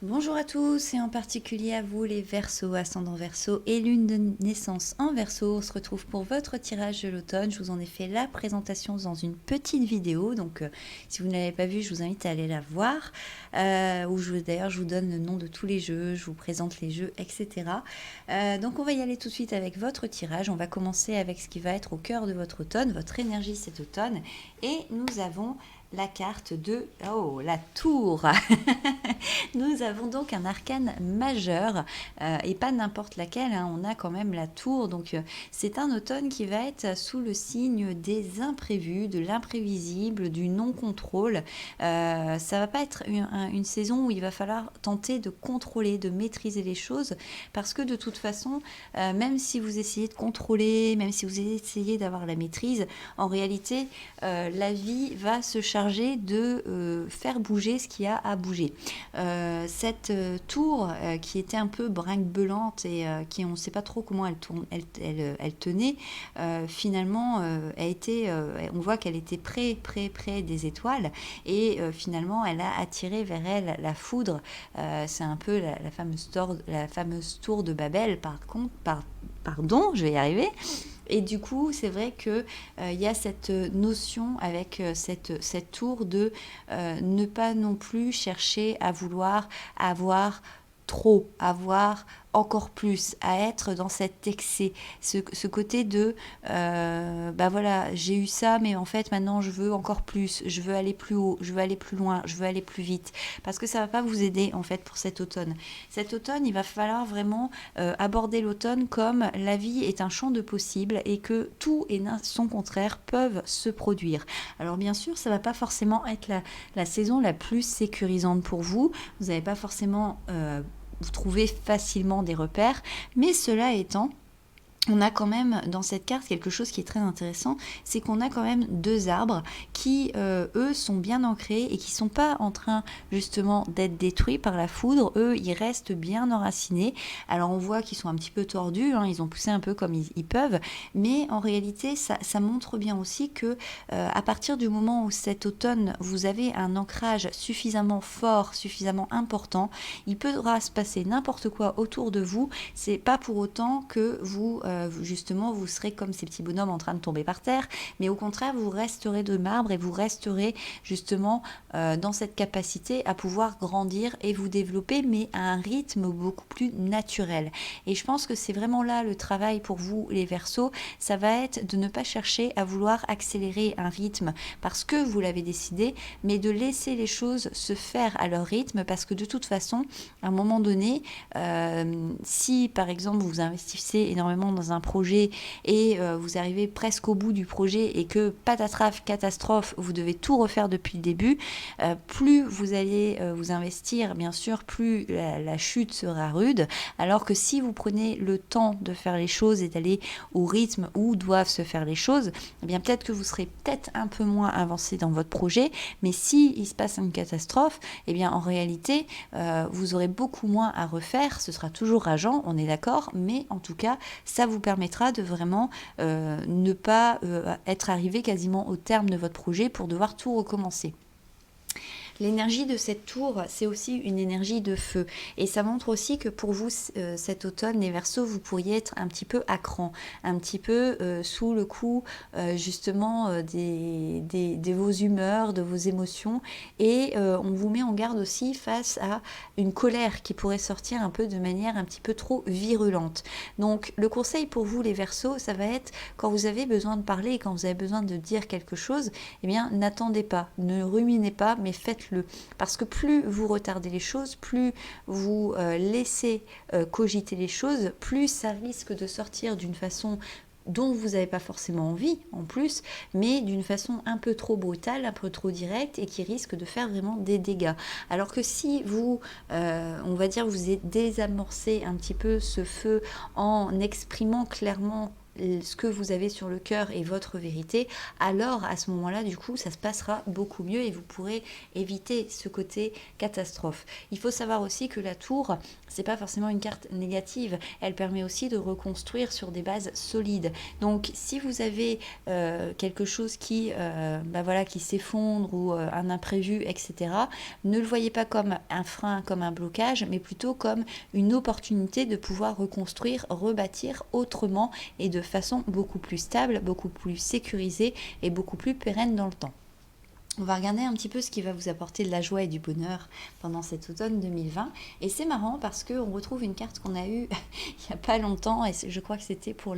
Bonjour à tous et en particulier à vous les Verseaux, ascendant Verseau et lune de naissance en Verseau. On se retrouve pour votre tirage de l'automne. Je vous en ai fait la présentation dans une petite vidéo, donc si vous ne l'avez pas vue, je vous invite à aller la voir. Où d'ailleurs je vous donne le nom de tous les jeux, je vous présente les jeux, etc. Donc on va y aller tout de suite avec votre tirage. On va commencer avec ce qui va être au cœur de votre automne, votre énergie cet automne. Et nous avons la carte de la tour. Nous avons donc un arcane majeur et pas n'importe laquelle, hein. On a quand même la tour, donc c'est un automne qui va être sous le signe des imprévus, de l'imprévisible, du non-contrôle. Ça va pas être une saison où il va falloir tenter de contrôler, de maîtriser les choses, parce que de toute façon, même si vous essayez de contrôler, même si vous essayez d'avoir la maîtrise, en réalité, la vie va se charger de faire bouger ce qu'il y a à bouger. Cette tour qui était un peu brinque-belante et qui on ne sait pas trop comment elle tenait, finalement on voit qu'elle était près des étoiles et finalement elle a attiré vers elle la foudre. C'est un peu la fameuse tour de Babel pardon, je vais y arriver. Et du coup, c'est vrai que il y a cette notion avec cette tour de ne pas non plus chercher à vouloir avoir trop, avoir encore plus, à être dans cet excès, ce côté de voilà, j'ai eu ça, mais en fait maintenant je veux encore plus, je veux aller plus haut, je veux aller plus loin, je veux aller plus vite, parce que ça va pas vous aider en fait pour cet automne. Cet automne, il va falloir vraiment aborder l'automne comme la vie est un champ de possibles et que tout et son contraire peuvent se produire. Alors bien sûr, ça va pas forcément être la saison la plus sécurisante pour vous, vous n'avez pas forcément vous trouvez facilement des repères, mais cela étant, on a quand même dans cette carte quelque chose qui est très intéressant, c'est qu'on a quand même deux arbres qui, eux, sont bien ancrés et qui sont pas en train justement d'être détruits par la foudre. Eux, ils restent bien enracinés. Alors on voit qu'ils sont un petit peu tordus, hein, ils ont poussé un peu comme ils peuvent, mais en réalité, ça montre bien aussi que à partir du moment où cet automne, vous avez un ancrage suffisamment fort, suffisamment important, il pourra se passer n'importe quoi autour de vous. C'est pas pour autant que vous justement vous serez comme ces petits bonhommes en train de tomber par terre, mais au contraire vous resterez de marbre et vous resterez justement dans cette capacité à pouvoir grandir et vous développer, mais à un rythme beaucoup plus naturel. Et je pense que c'est vraiment là le travail pour vous les Verseaux, ça va être de ne pas chercher à vouloir accélérer un rythme parce que vous l'avez décidé, mais de laisser les choses se faire à leur rythme, parce que de toute façon à un moment donné, si par exemple vous investissez énormément dans un projet et vous arrivez presque au bout du projet et que patatras, catastrophe, vous devez tout refaire depuis le début, plus vous allez vous investir, bien sûr, plus la chute sera rude, alors que si vous prenez le temps de faire les choses et d'aller au rythme où doivent se faire les choses, eh bien peut-être que vous serez peut-être un peu moins avancé dans votre projet, mais si il se passe une catastrophe, eh bien en réalité, vous aurez beaucoup moins à refaire, ce sera toujours rageant, on est d'accord, mais en tout cas, ça vous permettra de vraiment ne pas être arrivé quasiment au terme de votre projet pour devoir tout recommencer. L'énergie de cette tour, c'est aussi une énergie de feu. Et ça montre aussi que pour vous, cet automne, les Verseaux, vous pourriez être un petit peu à cran, un petit peu sous le coup justement de vos humeurs, de vos émotions. Et on vous met en garde aussi face à une colère qui pourrait sortir un peu de manière un petit peu trop virulente. Donc le conseil pour vous, les Verseaux, ça va être quand vous avez besoin de parler et quand vous avez besoin de dire quelque chose, eh bien n'attendez pas, ne ruminez pas, mais faites-le. Parce que plus vous retardez les choses, plus vous laissez cogiter les choses, plus ça risque de sortir d'une façon dont vous n'avez pas forcément envie en plus, mais d'une façon un peu trop brutale, un peu trop directe et qui risque de faire vraiment des dégâts. Alors que si vous, on va dire, vous désamorcez un petit peu ce feu en exprimant clairement ce que vous avez sur le cœur est votre vérité, alors à ce moment-là, du coup, ça se passera beaucoup mieux et vous pourrez éviter ce côté catastrophe. Il faut savoir aussi que la tour, c'est pas forcément une carte négative, elle permet aussi de reconstruire sur des bases solides. Donc si vous avez quelque chose qui, qui s'effondre ou un imprévu, etc., ne le voyez pas comme un frein, comme un blocage, mais plutôt comme une opportunité de pouvoir reconstruire, rebâtir autrement et de façon beaucoup plus stable, beaucoup plus sécurisée et beaucoup plus pérenne dans le temps. On va regarder un petit peu ce qui va vous apporter de la joie et du bonheur pendant cet automne 2020. Et c'est marrant parce qu'on retrouve une carte qu'on a eue il n'y a pas longtemps, et je crois que c'était pour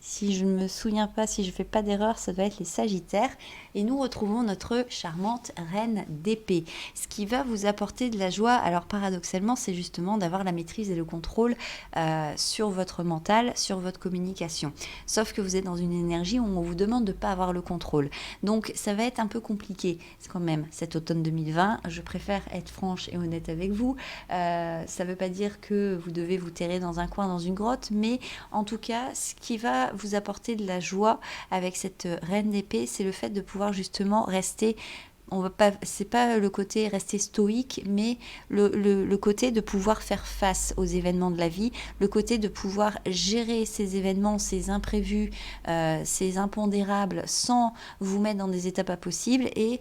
si je ne me souviens pas, si je ne fais pas d'erreur, ça doit être les Sagittaires. Et nous retrouvons notre charmante reine d'épée. Ce qui va vous apporter de la joie, alors paradoxalement, c'est justement d'avoir la maîtrise et le contrôle sur votre mental, sur votre communication. Sauf que vous êtes dans une énergie où on vous demande de ne pas avoir le contrôle. Donc ça va être un peu compliqué quand même cet automne 2020. Je préfère être franche et honnête avec vous. Ça ne veut pas dire que vous devez vous terrer dans un coin, dans une grotte, mais en tout cas, ce qui va vous apporter de la joie avec cette reine d'épée, c'est le fait de pouvoir justement rester, c'est pas le côté rester stoïque, mais le côté de pouvoir faire face aux événements de la vie, le côté de pouvoir gérer ces événements, ces imprévus, ces impondérables sans vous mettre dans des états pas possibles et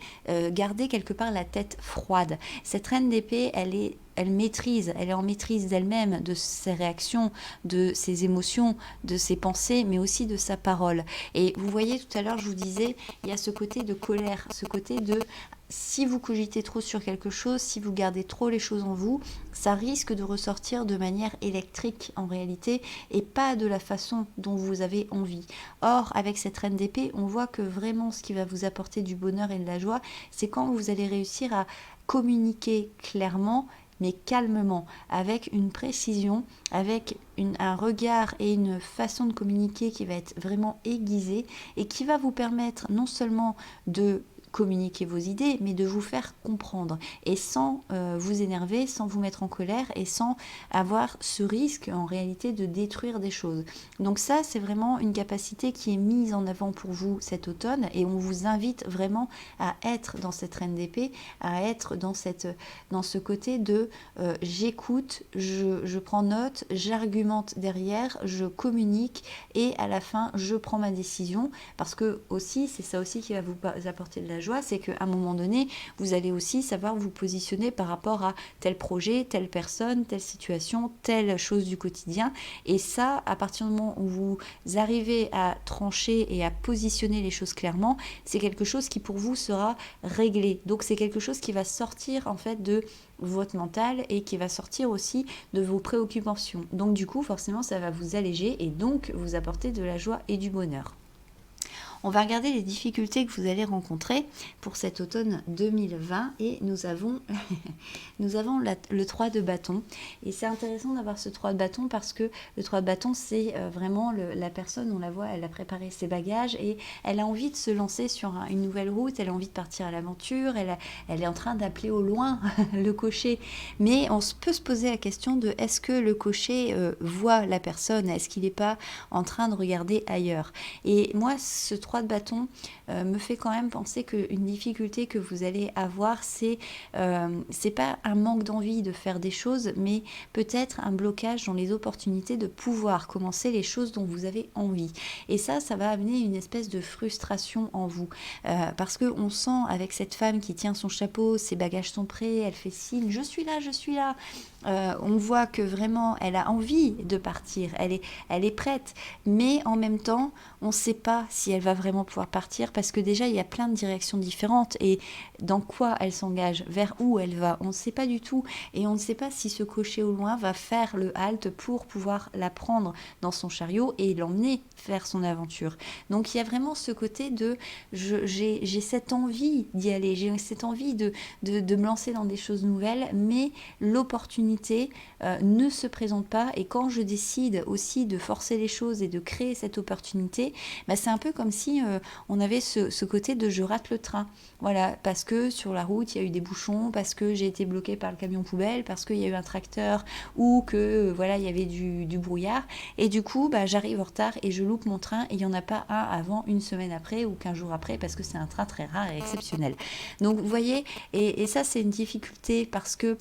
garder quelque part la tête froide. Cette reine d'épée, elle est en maîtrise d'elle-même, de ses réactions, de ses émotions, de ses pensées, mais aussi de sa parole. Et vous voyez, tout à l'heure, je vous disais, il y a ce côté de colère, ce côté de si vous cogitez trop sur quelque chose, si vous gardez trop les choses en vous, ça risque de ressortir de manière électrique en réalité et pas de la façon dont vous avez envie. Or, avec cette reine d'épée, on voit que vraiment ce qui va vous apporter du bonheur et de la joie, c'est quand vous allez réussir à communiquer clairement mais calmement, avec une précision, avec un regard et une façon de communiquer qui va être vraiment aiguisée et qui va vous permettre non seulement de communiquer vos idées, mais de vous faire comprendre et sans vous énerver, sans vous mettre en colère et sans avoir ce risque en réalité de détruire des choses. Donc ça, c'est vraiment une capacité qui est mise en avant pour vous cet automne et on vous invite vraiment à être dans cette reine d'épée, à être dans ce côté de j'écoute, je prends note, j'argumente derrière, je communique et à la fin, je prends ma décision parce que aussi, c'est ça aussi qui va vous apporter de la joie, c'est qu'à un moment donné, vous allez aussi savoir vous positionner par rapport à tel projet, telle personne, telle situation, telle chose du quotidien. Et ça, à partir du moment où vous arrivez à trancher et à positionner les choses clairement, c'est quelque chose qui pour vous sera réglé. Donc c'est quelque chose qui va sortir en fait de votre mental et qui va sortir aussi de vos préoccupations. Donc du coup, forcément, ça va vous alléger et donc vous apporter de la joie et du bonheur. On va regarder les difficultés que vous allez rencontrer pour cet automne 2020 et nous avons le 3 de bâton. Et c'est intéressant d'avoir ce 3 de bâton parce que le 3 de bâton, c'est vraiment la personne, on la voit, elle a préparé ses bagages et elle a envie de se lancer sur une nouvelle route, elle a envie de partir à l'aventure, elle est en train d'appeler au loin le cocher. Mais on peut se poser la question de est-ce que le cocher voit la personne, est-ce qu'il n'est pas en train de regarder ailleurs? Et moi, ce 3 de bâton me fait quand même penser qu'une difficulté que vous allez avoir, c'est pas un manque d'envie de faire des choses, mais peut-être un blocage dans les opportunités de pouvoir commencer les choses dont vous avez envie. Et ça va amener une espèce de frustration en vous. Parce qu'on sent avec cette femme qui tient son chapeau, ses bagages sont prêts, elle fait signe, je suis là, je suis là. On voit que vraiment elle a envie de partir, elle est prête, mais en même temps on ne sait pas si elle va vraiment pouvoir partir parce que déjà il y a plein de directions différentes et dans quoi elle s'engage, vers où elle va, on ne sait pas du tout et on ne sait pas si ce cocher au loin va faire le halte pour pouvoir la prendre dans son chariot et l'emmener faire son aventure. Donc il y a vraiment ce côté de j'ai cette envie d'y aller, j'ai cette envie de me lancer dans des choses nouvelles, mais l'opportunité l'opportunité ne se présente pas. Et quand je décide aussi de forcer les choses et de créer cette opportunité, bah, c'est un peu comme si on avait ce côté de je rate le train. Voilà, parce que sur la route, il y a eu des bouchons, parce que j'ai été bloquée par le camion poubelle, parce qu'il y a eu un tracteur ou que voilà, il y avait du brouillard. Et du coup, bah, j'arrive en retard et je loupe mon train et il n'y en a pas un avant, une semaine après ou 15 jours après parce que c'est un train très rare et exceptionnel. Donc vous voyez, et ça c'est une difficulté parce que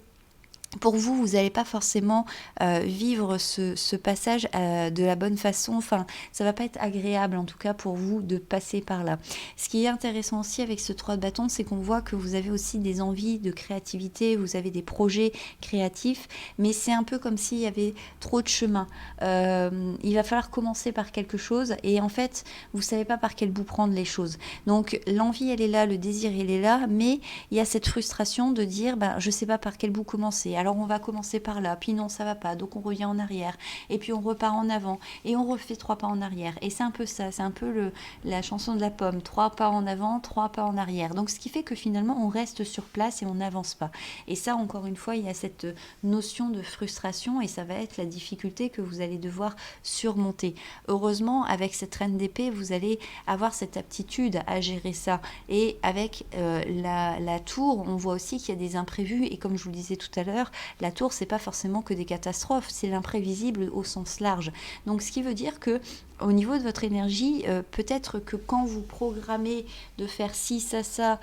pour vous, vous n'allez pas forcément vivre ce passage de la bonne façon. Enfin, ça va pas être agréable, en tout cas pour vous, de passer par là. Ce qui est intéressant aussi avec ce 3 de bâton, c'est qu'on voit que vous avez aussi des envies de créativité, vous avez des projets créatifs, mais c'est un peu comme s'il y avait trop de chemin. Il va falloir commencer par quelque chose et en fait, vous savez pas par quel bout prendre les choses. Donc, l'envie, elle est là, le désir, il est là, mais il y a cette frustration de dire, ben, je sais pas par quel bout commencer. Alors on va commencer par là, puis non ça va pas, donc on revient en arrière, et puis on repart en avant, et on refait 3 pas en arrière. Et c'est un peu ça, c'est un peu la chanson de la pomme, 3 pas en avant, 3 pas en arrière. Donc ce qui fait que finalement on reste sur place et on n'avance pas. Et ça encore une fois, il y a cette notion de frustration et ça va être la difficulté que vous allez devoir surmonter. Heureusement, avec cette reine d'épée, vous allez avoir cette aptitude à gérer ça. Et avec la tour, on voit aussi qu'il y a des imprévus, et comme je vous le disais tout à l'heure, la tour, c'est pas forcément que des catastrophes, c'est l'imprévisible au sens large. Donc, ce qui veut dire que au niveau de votre énergie, peut-être que quand vous programmez de faire ci, ça,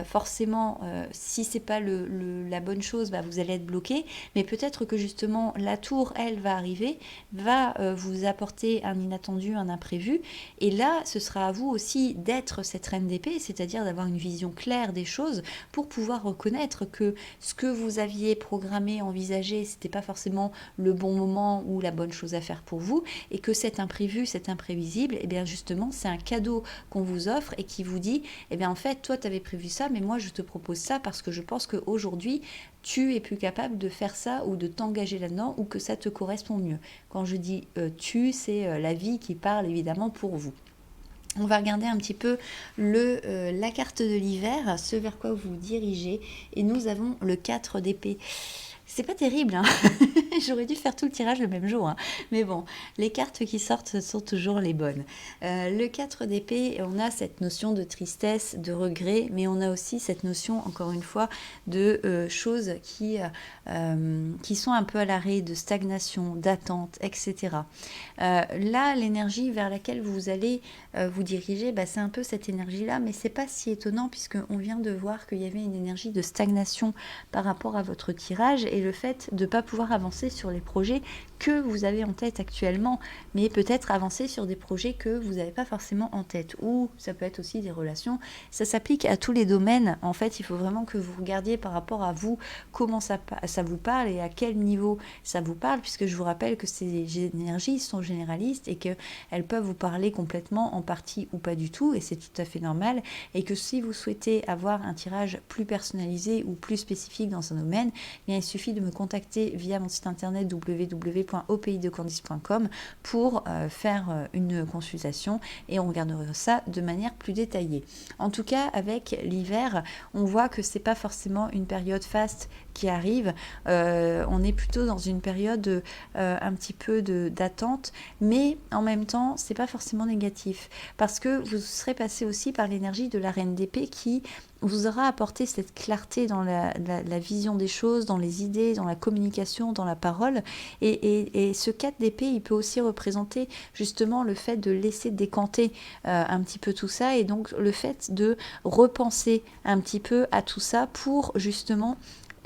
forcément, si c'est pas la bonne chose, bah, vous allez être bloqué. Mais peut-être que justement, la tour, elle, va arriver, va vous apporter un inattendu, un imprévu. Et là, ce sera à vous aussi d'être cette reine d'épée, c'est-à-dire d'avoir une vision claire des choses pour pouvoir reconnaître que ce que vous aviez programmé, envisagé, c'était pas forcément le bon moment ou la bonne chose à faire pour vous, et que cet imprévu, cet imprévisible, et bien justement, c'est un cadeau qu'on vous offre et qui vous dit, eh bien en fait, toi, tu avais prévu ça, mais moi, je te propose ça parce que je pense qu'aujourd'hui, tu es plus capable de faire ça ou de t'engager là-dedans ou que ça te correspond mieux. Quand je dis tu, c'est la vie qui parle évidemment pour vous. On va regarder un petit peu la carte de l'hiver, ce vers quoi vous vous dirigez. Et nous avons le 4 d'épée. C'est pas terrible, hein. J'aurais dû faire tout le tirage le même jour, hein. Mais bon, les cartes qui sortent sont toujours les bonnes. Le 4 d'épée, on a cette notion de tristesse, de regret, mais on a aussi cette notion, encore une fois, de choses qui sont un peu à l'arrêt, de stagnation, d'attente, etc. Là, l'énergie vers laquelle vous allez vous diriger, bah, c'est un peu cette énergie-là, mais c'est pas si étonnant puisqu'on vient de voir qu'il y avait une énergie de stagnation par rapport à votre tirage et le fait de ne pas pouvoir avancer sur les projets que vous avez en tête actuellement, mais peut-être avancer sur des projets que vous n'avez pas forcément en tête, ou ça peut être aussi des relations. Ça s'applique à tous les domaines. En fait, il faut vraiment que vous regardiez par rapport à vous comment ça vous parle et à quel niveau ça vous parle, puisque je vous rappelle que ces énergies sont généralistes et qu'elles peuvent vous parler complètement en partie ou pas du tout, et c'est tout à fait normal, et que si vous souhaitez avoir un tirage plus personnalisé ou plus spécifique dans un domaine, eh bien, il suffit de me contacter via mon site internet www.aupaysdecandice.com pour faire une consultation et on regardera ça de manière plus détaillée. En tout cas, avec l'hiver, on voit que c'est pas forcément une période faste qui arrive. On est plutôt dans une période un petit peu d'attente, mais en même temps, c'est pas forcément négatif parce que vous serez passé aussi par l'énergie de la reine d'épée qui vous aura apporté cette clarté dans la vision des choses, dans les idées, dans la communication, dans la parole. Et ce 4 d'épée, il peut aussi représenter justement le fait de laisser décanter un petit peu tout ça et donc le fait de repenser un petit peu à tout ça pour justement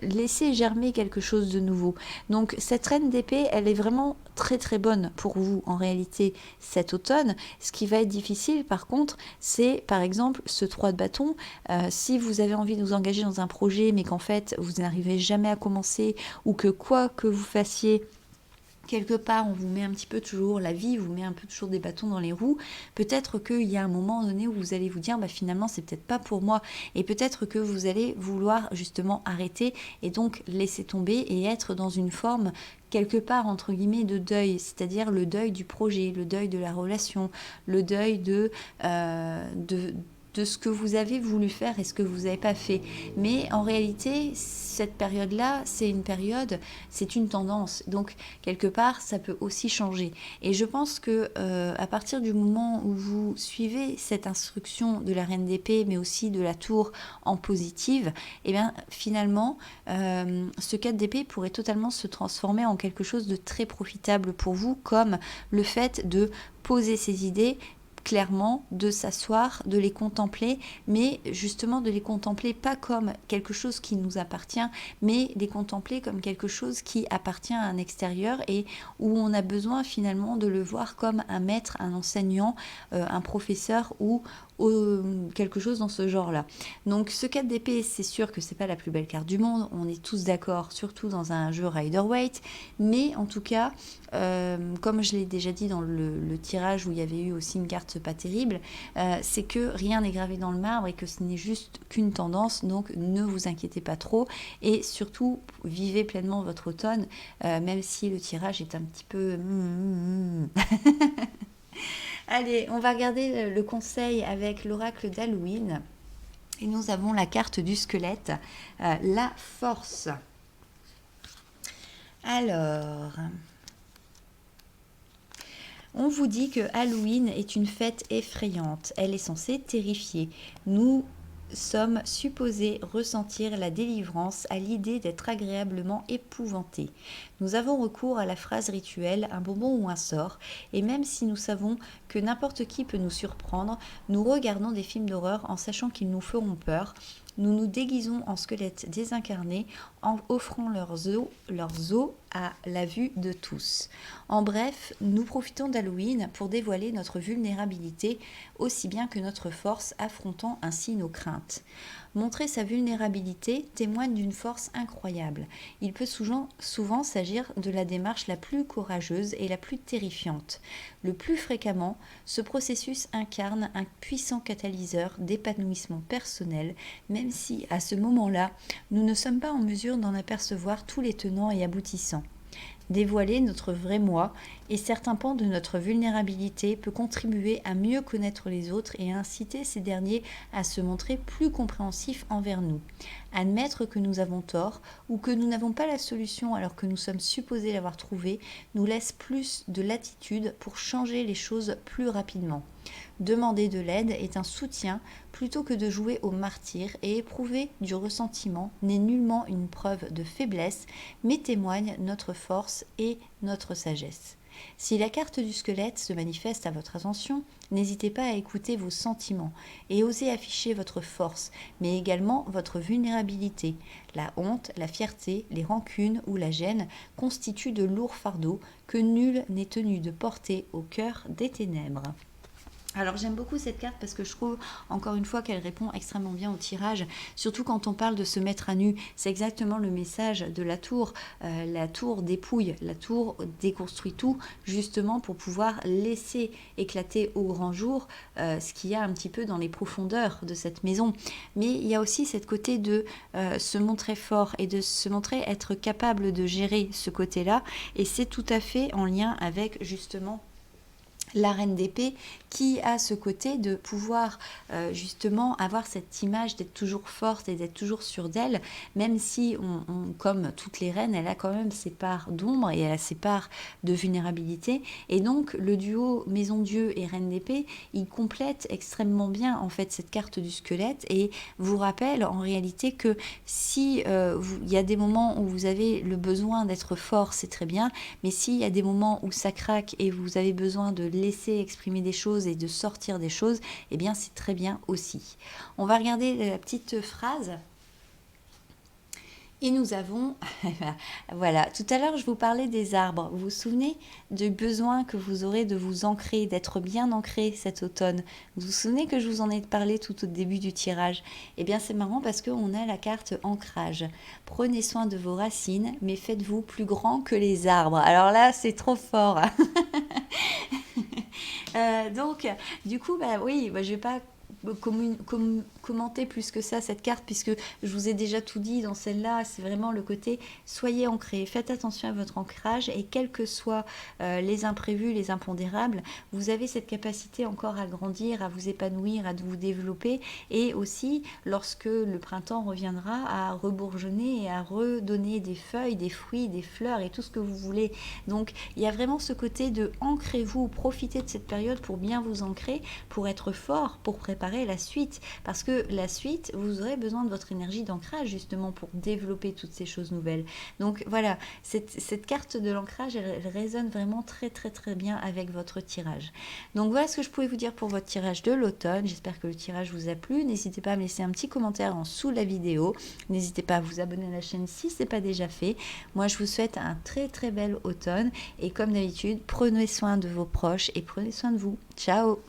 laisser germer quelque chose de nouveau. Donc cette reine d'épée, elle est vraiment très très bonne pour vous en réalité cet automne. Ce qui va être difficile par contre, c'est par exemple ce 3 de bâton. Si vous avez envie de vous engager dans un projet mais qu'en fait vous n'arrivez jamais à commencer ou que quoi que vous fassiez, quelque part, on vous met un petit peu toujours, la vie vous met un peu toujours des bâtons dans les roues. Peut-être qu'il y a un moment donné où vous allez vous dire, bah, finalement, c'est peut-être pas pour moi. Et peut-être que vous allez vouloir justement arrêter et donc laisser tomber et être dans une forme quelque part entre guillemets de deuil, c'est-à-dire le deuil du projet, le deuil de la relation, le deuil de ce que vous avez voulu faire et ce que vous n'avez pas fait. Mais en réalité, cette période-là, c'est une tendance. Donc, quelque part, ça peut aussi changer. Et je pense que à partir du moment où vous suivez cette instruction de la reine d'épée, mais aussi de la tour en positive, et bien finalement, ce 4 d'épée pourrait totalement se transformer en quelque chose de très profitable pour vous, comme le fait de poser ses idées clairement, de s'asseoir, de les contempler, mais justement de les contempler pas comme quelque chose qui nous appartient, mais les contempler comme quelque chose qui appartient à un extérieur et où on a besoin finalement de le voir comme un maître, un enseignant, un professeur ou quelque chose dans ce genre-là. Donc ce 4 d'épée, c'est sûr que c'est pas la plus belle carte du monde, on est tous d'accord, surtout dans un jeu Rider-Waite, mais en tout cas, comme je l'ai déjà dit dans le tirage où il y avait eu aussi une carte pas terrible, c'est que rien n'est gravé dans le marbre et que ce n'est juste qu'une tendance, donc ne vous inquiétez pas trop et surtout vivez pleinement votre automne, même si le tirage est un petit peu... Allez, on va regarder le conseil avec l'oracle d'Halloween. Et nous avons la carte du squelette, la force. Alors, on vous dit que Halloween est une fête effrayante. Elle est censée terrifier. Nous sommes supposés ressentir la délivrance à l'idée d'être agréablement épouvantés. Nous avons recours à la phrase rituelle, un bonbon ou un sort, et même si nous savons que n'importe qui peut nous surprendre, nous regardons des films d'horreur en sachant qu'ils nous feront peur. Nous nous déguisons en squelettes désincarnés en offrant leurs os à la vue de tous. En bref, nous profitons d'Halloween pour dévoiler notre vulnérabilité aussi bien que notre force, affrontant ainsi nos craintes. Montrer sa vulnérabilité témoigne d'une force incroyable. Il peut souvent s'agir de la démarche la plus courageuse et la plus terrifiante. Le plus fréquemment, ce processus incarne un puissant catalyseur d'épanouissement personnel, même si, à ce moment-là, nous ne sommes pas en mesure d'en apercevoir tous les tenants et aboutissants. Dévoiler notre vrai moi et certains pans de notre vulnérabilité peut contribuer à mieux connaître les autres et à inciter ces derniers à se montrer plus compréhensifs envers nous. Admettre que nous avons tort ou que nous n'avons pas la solution alors que nous sommes supposés l'avoir trouvée nous laisse plus de latitude pour changer les choses plus rapidement. Demander de l'aide est un soutien plutôt que de jouer au martyr et éprouver du ressentiment n'est nullement une preuve de faiblesse mais témoigne notre force et notre sagesse. Si la carte du squelette se manifeste à votre attention, n'hésitez pas à écouter vos sentiments et osez afficher votre force, mais également votre vulnérabilité. La honte, la fierté, les rancunes ou la gêne constituent de lourds fardeaux que nul n'est tenu de porter au cœur des ténèbres. Alors j'aime beaucoup cette carte parce que je trouve encore une fois qu'elle répond extrêmement bien au tirage, surtout quand on parle de se mettre à nu. C'est exactement le message de la tour dépouille, la tour déconstruit tout justement pour pouvoir laisser éclater au grand jour ce qu'il y a un petit peu dans les profondeurs de cette maison. Mais il y a aussi cette côté de se montrer fort et de se montrer être capable de gérer ce côté-là et c'est tout à fait en lien avec justement la reine d'épée qui a ce côté de pouvoir justement avoir cette image d'être toujours forte et d'être toujours sûre d'elle, même si, comme toutes les reines, elle a quand même ses parts d'ombre et elle a ses parts de vulnérabilité. Et donc, le duo Maison Dieu et Reine d'épée, il complète extrêmement bien en fait cette carte du squelette et vous rappelle en réalité que si il y a des moments où vous avez le besoin d'être fort, c'est très bien, mais s'il y a des moments où ça craque et vous avez besoin de laisser exprimer des choses et de sortir des choses, eh bien c'est très bien aussi. On va regarder la petite phrase. Et nous avons, voilà, tout à l'heure je vous parlais des arbres. Vous vous souvenez du besoin que vous aurez de vous ancrer, d'être bien ancré cet automne. Vous vous souvenez que je vous en ai parlé tout au début du tirage. Eh bien c'est marrant parce qu'on a la carte ancrage. Prenez soin de vos racines, mais faites-vous plus grand que les arbres. Alors là c'est trop fort. Donc du coup, oui, je vais pas commenter plus que ça cette carte, puisque je vous ai déjà tout dit dans celle-là. C'est vraiment le côté soyez ancrés, faites attention à votre ancrage, et quels que soient les imprévus, les impondérables, vous avez cette capacité encore à grandir, à vous épanouir, à vous développer, et aussi lorsque le printemps reviendra, à rebourgeonner et à redonner des feuilles, des fruits, des fleurs et tout ce que vous voulez. Donc il y a vraiment ce côté de ancrez-vous, profitez de cette période pour bien vous ancrer, pour être fort, pour préparer la suite, parce que la suite, vous aurez besoin de votre énergie d'ancrage justement pour développer toutes ces choses nouvelles. Donc voilà, cette carte de l'ancrage, elle résonne vraiment très très très bien avec votre tirage. Donc voilà ce que je pouvais vous dire pour votre tirage de l'automne. J'espère que le tirage vous a plu. N'hésitez pas à me laisser un petit commentaire en dessous de la vidéo. N'hésitez pas à vous abonner à la chaîne si ce n'est pas déjà fait. Moi je vous souhaite un très très bel automne, et comme d'habitude, prenez soin de vos proches et prenez soin de vous. Ciao!